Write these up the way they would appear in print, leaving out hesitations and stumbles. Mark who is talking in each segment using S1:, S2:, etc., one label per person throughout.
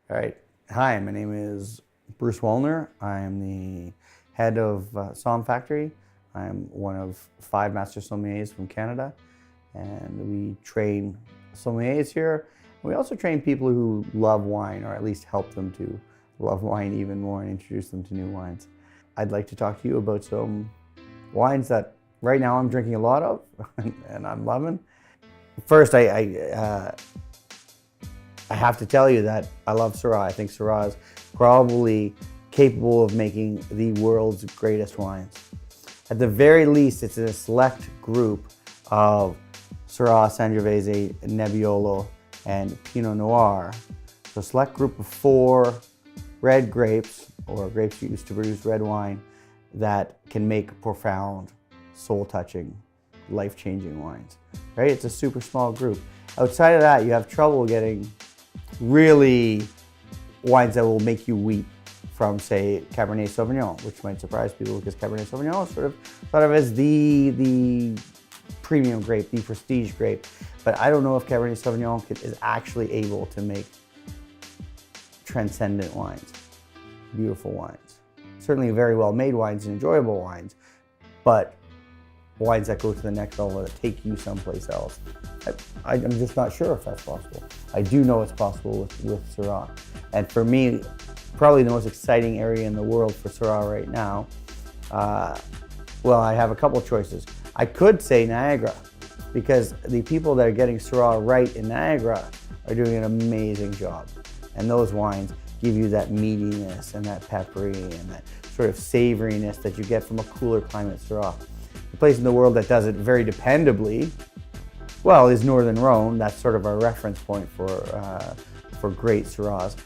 S1: All right. Hi, my name is Bruce Wallner. I am the head of Somm factory. I'm one of 5 master sommeliers from Canada, and we train sommeliers here. We also train people who love wine, or at least help them to love wine even more and introduce them to new wines. I'd like to talk to you about some wines that right now I'm drinking a lot of and I'm loving. First, I have to tell you that I love Syrah. I think Syrah is probably capable of making the world's greatest wines. At the very least, it's a select group of Syrah, Sangiovese, Nebbiolo, and Pinot Noir. So a select group of 4 red grapes, or grapes used to produce red wine, that can make profound, soul-touching, life-changing wines. Right? It's a super small group. Outside of that, you have trouble getting really wines that will make you weep from, say, Cabernet Sauvignon, which might surprise people because Cabernet Sauvignon is sort of thought of as the premium grape, the prestige grape. But I don't know if Cabernet Sauvignon is actually able to make transcendent wines, beautiful wines. Certainly very well-made wines and enjoyable wines, but wines that go to the next level, that take you someplace else. I'm just not sure if that's possible. I do know it's possible with Syrah. And for me, probably the most exciting area in the world for Syrah right now, well, I have a couple choices. I could say Niagara, because the people that are getting Syrah right in Niagara are doing an amazing job. And those wines give you that meatiness and that peppery and that sort of savoriness that you get from a cooler climate Syrah. The place in the world that does it very dependably, well, is Northern Rhone. That's sort of our reference point for great Syrahs.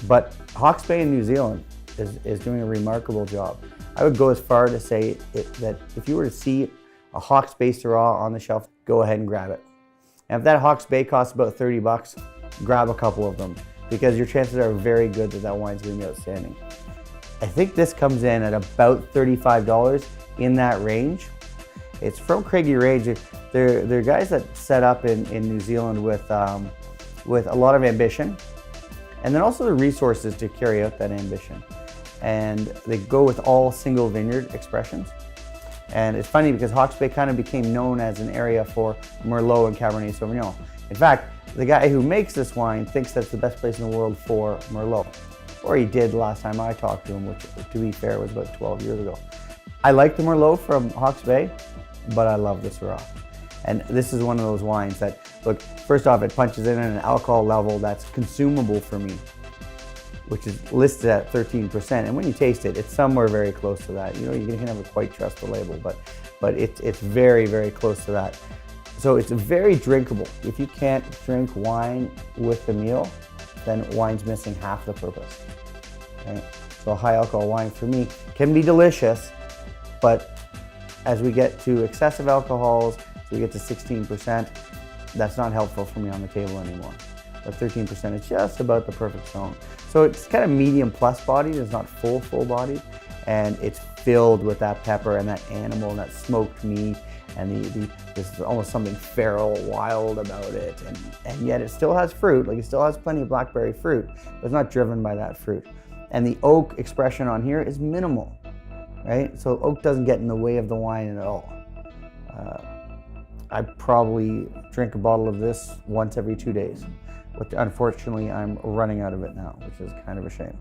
S1: But Hawke's Bay in New Zealand is doing a remarkable job. I would go as far to say that if you were to see a Hawke's Bay Syrah on the shelf, go ahead and grab it. And if that Hawke's Bay costs about 30 bucks, grab a couple of them, because your chances are very good that that wine's going to be outstanding. I think this comes in at about $35, in that range. It's from Craigie Range. They're guys that set up in New Zealand with a lot of ambition, and then also the resources to carry out that ambition. And they go with all single vineyard expressions. And it's funny because Hawke's Bay kind of became known as an area for Merlot and Cabernet Sauvignon. In fact, the guy who makes this wine thinks that's the best place in the world for Merlot. Or he did last time I talked to him, which, to be fair, was about 12 years ago. I like the Merlot from Hawke's Bay, but I love the Syrah. And this is one of those wines that, look, first off, it punches in at an alcohol level that's consumable for me, which is listed at 13%. And when you taste it, it's somewhere very close to that. You know, you can never quite trust the label, but it's very, very close to that. So it's very drinkable. If you can't drink wine with the meal, then wine's missing half the purpose. Right? So a high alcohol wine for me can be delicious, but as we get to excessive alcohols, so we get to 16%, that's not helpful for me on the table anymore. But 13% is just about the perfect zone. So it's kind of medium plus bodied, it's not full bodied, and it's filled with that pepper and that animal and that smoked meat, and there's almost something feral, wild about it, and yet it still has fruit, like it still has plenty of blackberry fruit, but it's not driven by that fruit. And the oak expression on here is minimal, right? So oak doesn't get in the way of the wine at all. I probably drink a bottle of this once every 2 days, but unfortunately I'm running out of it now, which is kind of a shame.